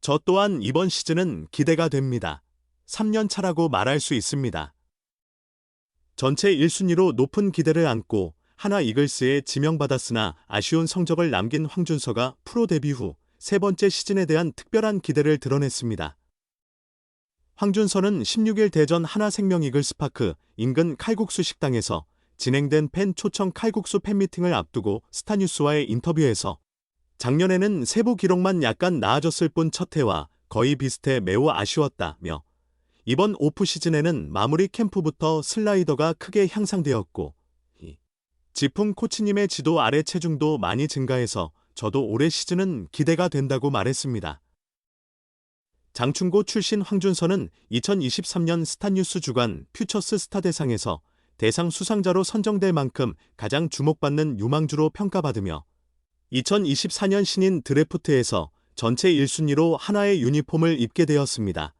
저 또한 이번 시즌은 기대가 됩니다. 3년 차라고 말할 수 있습니다. 전체 1순위로 높은 기대를 안고 하나 이글스에 지명받았으나 아쉬운 성적을 남긴 황준서가 프로 데뷔 후 세 번째 시즌에 대한 특별한 기대를 드러냈습니다. 황준서는 16일 대전 하나생명 이글스파크 인근 칼국수 식당에서 진행된 팬 초청 칼국수 팬미팅을 앞두고 스타뉴스와의 인터뷰에서 작년에는 세부 기록만 약간 나아졌을 뿐 첫 해와 거의 비슷해 매우 아쉬웠다며 이번 오프 시즌에는 마무리 캠프부터 슬라이더가 크게 향상되었고 지풍 코치님의 지도 아래 체중도 많이 증가해서 저도 올해 시즌은 기대가 된다고 말했습니다. 장충고 출신 황준서는 2023년 스타뉴스 주간 퓨처스 스타대상에서 대상 수상자로 선정될 만큼 가장 주목받는 유망주로 평가받으며 2024년 신인 드래프트에서 전체 1순위로 하나의 유니폼을 입게 되었습니다.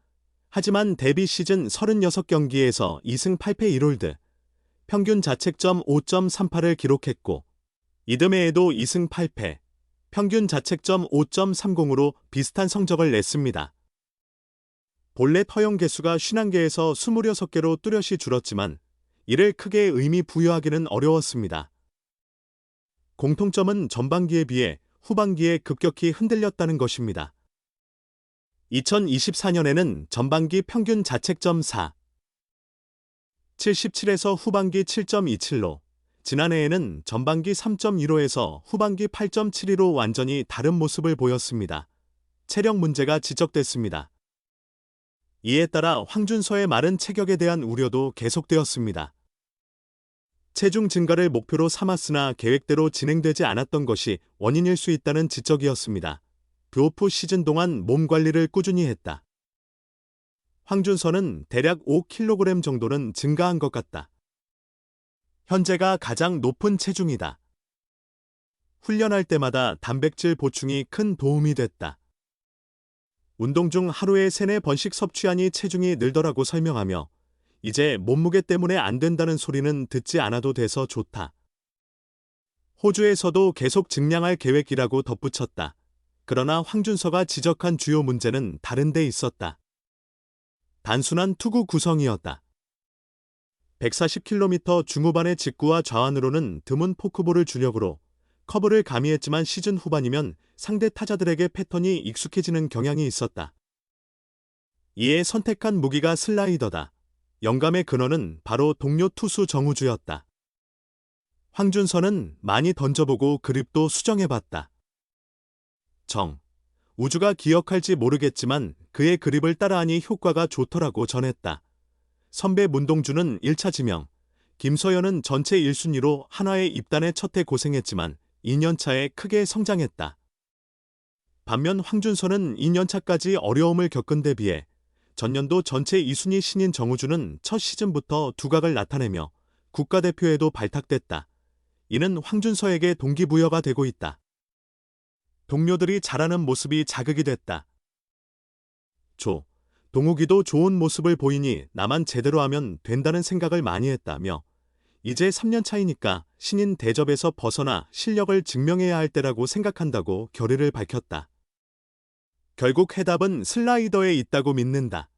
하지만 데뷔 시즌 36경기에서 2승 8패 1홀드, 평균 자책점 5.38을 기록했고 이듬해에도 2승 8패, 평균 자책점 5.30으로 비슷한 성적을 냈습니다. 본래 허용 개수가 51개에서 26개로 뚜렷이 줄었지만 이를 크게 의미 부여하기는 어려웠습니다. 공통점은 전반기에 비해 후반기에 급격히 흔들렸다는 것입니다. 2024년에는 전반기 평균 자책점 4, 77에서 후반기 7.27로, 지난해에는 전반기 3.15에서 후반기 8.72로 완전히 다른 모습을 보였습니다. 체력 문제가 지적됐습니다. 이에 따라 황준서의 마른 체격에 대한 우려도 계속되었습니다. 체중 증가를 목표로 삼았으나 계획대로 진행되지 않았던 것이 원인일 수 있다는 지적이었습니다. 뷰오프 시즌 동안 몸 관리를 꾸준히 했다. 황준서는 대략 5kg 정도는 증가한 것 같다. 현재가 가장 높은 체중이다. 훈련할 때마다 단백질 보충이 큰 도움이 됐다. 운동 중 하루에 3-4번씩 섭취하니 체중이 늘더라고 설명하며 이제 몸무게 때문에 안 된다는 소리는 듣지 않아도 돼서 좋다. 호주에서도 계속 증량할 계획이라고 덧붙였다. 그러나 황준서가 지적한 주요 문제는 다른 데 있었다. 단순한 투구 구성이었다. 140km 중후반의 직구와 좌완으로는 드문 포크볼을 주력으로 커브를 가미했지만 시즌 후반이면 상대 타자들에게 패턴이 익숙해지는 경향이 있었다. 이에 선택한 무기가 슬라이더다. 영감의 근원은 바로 동료 투수 정우주였다. 황준서는 많이 던져보고 그립도 수정해봤다. 우주가 기억할지 모르겠지만 그의 그립을 따라하니 효과가 좋더라고 전했다. 선배 문동주는 1차 지명, 김서연은 전체 1순위로 한화에 입단해 첫 해 고생했지만 2년차에 크게 성장했다. 반면 황준서는 2년차까지 어려움을 겪은 데 비해 전년도 전체 2순위 신인 정우주는 첫 시즌부터 두각을 나타내며 국가대표에도 발탁됐다. 이는 황준서에게 동기부여가 되고 있다. 동료들이 잘하는 모습이 자극이 됐다. 동욱이도 좋은 모습을 보이니 나만 제대로 하면 된다는 생각을 많이 했다며 이제 3년 차이니까 신인 대접에서 벗어나 실력을 증명해야 할 때라고 생각한다고 결의를 밝혔다. 결국 해답은 슬라이더에 있다고 믿는다.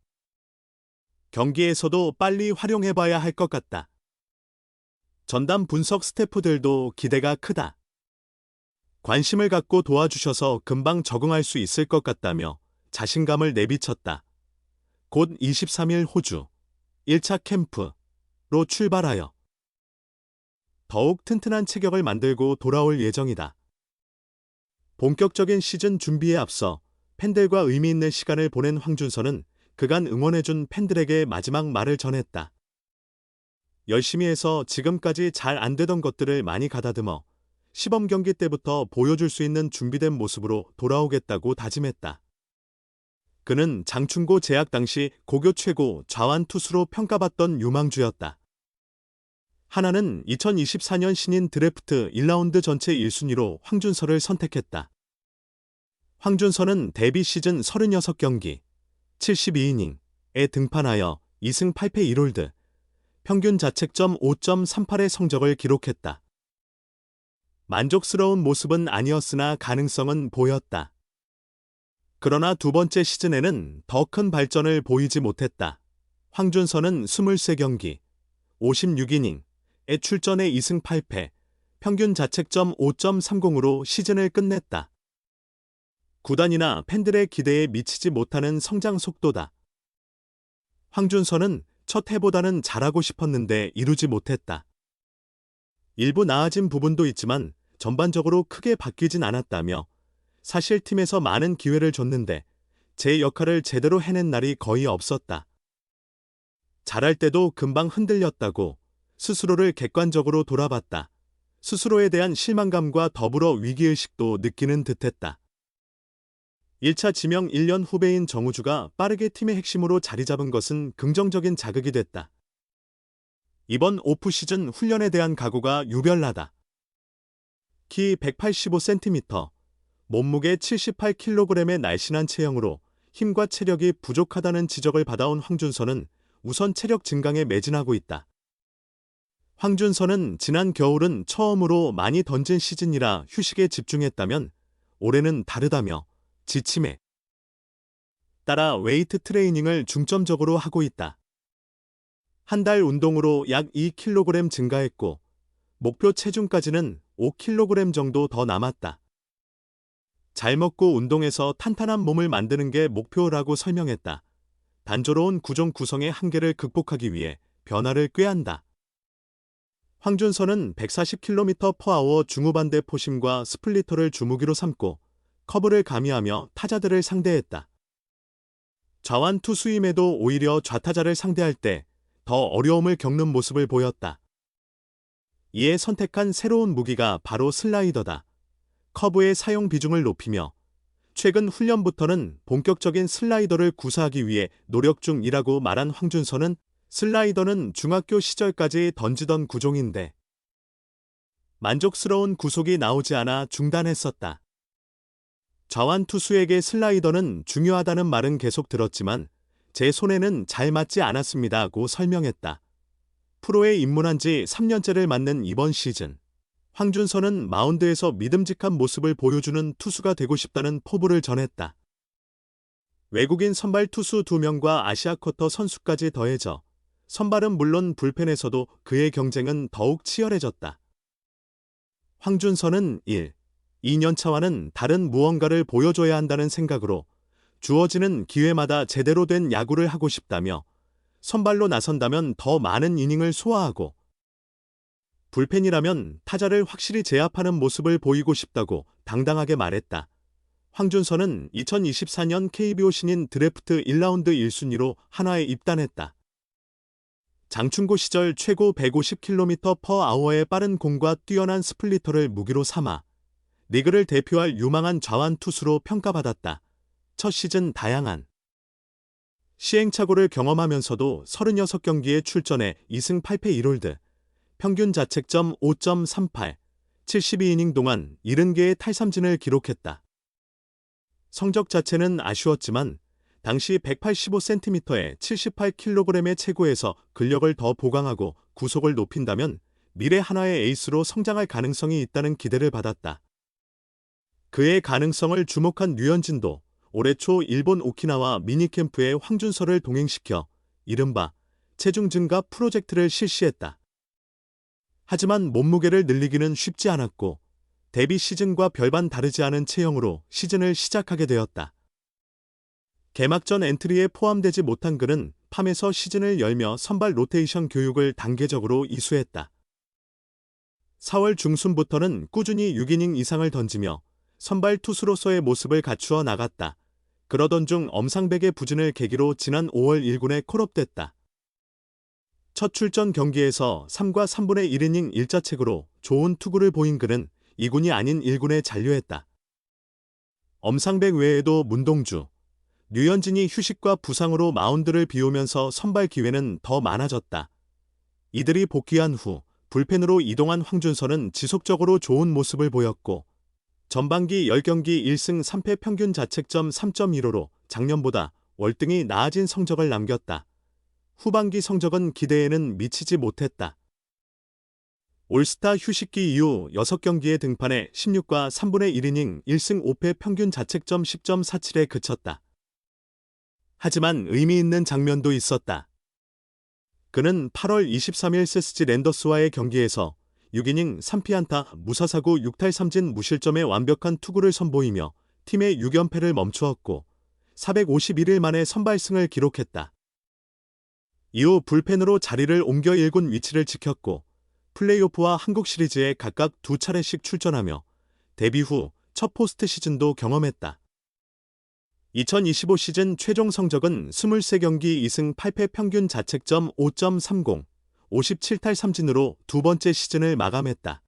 경기에서도 빨리 활용해봐야 할 것 같다. 전담 분석 스태프들도 기대가 크다. 관심을 갖고 도와주셔서 금방 적응할 수 있을 것 같다며 자신감을 내비쳤다. 곧 23일 호주 1차 캠프로 출발하여 더욱 튼튼한 체격을 만들고 돌아올 예정이다. 본격적인 시즌 준비에 앞서 팬들과 의미 있는 시간을 보낸 황준서는 그간 응원해준 팬들에게 마지막 말을 전했다. 열심히 해서 지금까지 잘 안 되던 것들을 많이 가다듬어 시범 경기 때부터 보여줄 수 있는 준비된 모습으로 돌아오겠다고 다짐했다. 그는 장충고 재학 당시 고교 최고 좌완 투수로 평가받던 유망주였다. 하나는 2024년 신인 드래프트 1라운드 전체 1순위로 황준서를 선택했다. 황준서는 데뷔 시즌 36경기, 72이닝에 등판하여 2승 8패 1홀드, 평균 자책점 5.38의 성적을 기록했다. 만족스러운 모습은 아니었으나 가능성은 보였다. 그러나 두 번째 시즌에는 더 큰 발전을 보이지 못했다. 황준서는 23경기, 56이닝에 출전해 2승 8패, 평균 자책점 5.30으로 시즌을 끝냈다. 구단이나 팬들의 기대에 미치지 못하는 성장 속도다. 황준서는 첫 해보다는 잘하고 싶었는데 이루지 못했다. 일부 나아진 부분도 있지만 전반적으로 크게 바뀌진 않았다며 사실 팀에서 많은 기회를 줬는데 제 역할을 제대로 해낸 날이 거의 없었다. 잘할 때도 금방 흔들렸다고 스스로를 객관적으로 돌아봤다. 스스로에 대한 실망감과 더불어 위기의식도 느끼는 듯했다. 1차 지명 1년 후배인 정우주가 빠르게 팀의 핵심으로 자리 잡은 것은 긍정적인 자극이 됐다. 이번 오프시즌 훈련에 대한 각오가 유별나다. 키 185cm, 몸무게 78kg의 날씬한 체형으로 힘과 체력이 부족하다는 지적을 받아온 황준서는 우선 체력 증강에 매진하고 있다. 황준서는 지난 겨울은 처음으로 많이 던진 시즌이라 휴식에 집중했다면 올해는 다르다며 지침에 따라 웨이트 트레이닝을 중점적으로 하고 있다. 한 달 운동으로 약 2kg 증가했고 목표 체중까지는 5kg 정도 더 남았다. 잘 먹고 운동해서 탄탄한 몸을 만드는 게 목표라고 설명했다. 단조로운 구종 구성의 한계를 극복하기 위해 변화를 꾀한다. 황준서는 140km/h 중후반대 포심과 스플리터를 주무기로 삼고 커브를 가미하며 타자들을 상대했다. 좌완 투수임에도 오히려 좌타자를 상대할 때 더 어려움을 겪는 모습을 보였다. 이에 선택한 새로운 무기가 바로 슬라이더다. 커브의 사용 비중을 높이며 최근 훈련부터는 본격적인 슬라이더를 구사하기 위해 노력 중이라고 말한 황준서는 슬라이더는 중학교 시절까지 던지던 구종인데 만족스러운 구속이 나오지 않아 중단했었다. 좌완 투수에게 슬라이더는 중요하다는 말은 계속 들었지만 제 손에는 잘 맞지 않았습니다고 설명했다. 프로에 입문한 지 3년째를 맞는 이번 시즌, 황준서는 마운드에서 믿음직한 모습을 보여주는 투수가 되고 싶다는 포부를 전했다. 외국인 선발 투수 2명과 아시아 쿼터 선수까지 더해져 선발은 물론 불펜에서도 그의 경쟁은 더욱 치열해졌다. 황준서는 2년차와는 다른 무언가를 보여줘야 한다는 생각으로 주어지는 기회마다 제대로 된 야구를 하고 싶다며 선발로 나선다면 더 많은 이닝을 소화하고 불펜이라면 타자를 확실히 제압하는 모습을 보이고 싶다고 당당하게 말했다. 황준서는 2024년 KBO 신인 드래프트 1라운드 1순위로 한화에 입단했다. 장충고 시절 최고 150km/h의 빠른 공과 뛰어난 스플리터를 무기로 삼아 리그를 대표할 유망한 좌완 투수로 평가받았다. 첫 시즌 다양한 시행착오를 경험하면서도 36경기에 출전해 2승 8패 1홀드, 평균 자책점 5.38, 72이닝 동안 70개의 탈삼진을 기록했다. 성적 자체는 아쉬웠지만 당시 185cm에 78kg의 체구에서 근력을 더 보강하고 구속을 높인다면 미래 한화의 에이스로 성장할 가능성이 있다는 기대를 받았다. 그의 가능성을 주목한 류현진도 올해 초 일본 오키나와 미니캠프에 황준서를 동행시켜 이른바 체중 증가 프로젝트를 실시했다. 하지만 몸무게를 늘리기는 쉽지 않았고 데뷔 시즌과 별반 다르지 않은 체형으로 시즌을 시작하게 되었다. 개막전 엔트리에 포함되지 못한 그는 팜에서 시즌을 열며 선발 로테이션 교육을 단계적으로 이수했다. 4월 중순부터는 꾸준히 6이닝 이상을 던지며 선발 투수로서의 모습을 갖추어 나갔다. 그러던 중 엄상백의 부진을 계기로 지난 5월 1군에 콜업됐다. 첫 출전 경기에서 3과 3분의 1이닝 1자책으로 좋은 투구를 보인 그는 2군이 아닌 1군에 잔류했다. 엄상백 외에도 문동주, 류현진이 휴식과 부상으로 마운드를 비우면서 선발 기회는 더 많아졌다. 이들이 복귀한 후 불펜으로 이동한 황준서는 지속적으로 좋은 모습을 보였고 전반기 10경기 1승 3패 평균 자책점 3.15로 작년보다 월등히 나아진 성적을 남겼다. 후반기 성적은 기대에는 미치지 못했다. 올스타 휴식기 이후 6경기에 등판해 16과 3분의 1이닝 1승 5패 평균 자책점 10.47에 그쳤다. 하지만 의미 있는 장면도 있었다. 그는 8월 23일 세스지 랜더스와의 경기에서 6이닝 3피안타 무사사구 6탈 3진 무실점의 완벽한 투구를 선보이며 팀의 6연패를 멈추었고 451일 만에 선발승을 기록했다. 이후 불펜으로 자리를 옮겨 1군 위치를 지켰고 플레이오프와 한국 시리즈에 각각 2차례씩 출전하며 데뷔 후 첫 포스트 시즌도 경험했다. 2025 시즌 최종 성적은 23경기 2승 8패 평균 자책점 5.30, 57탈 3진으로 두 번째 시즌을 마감했다.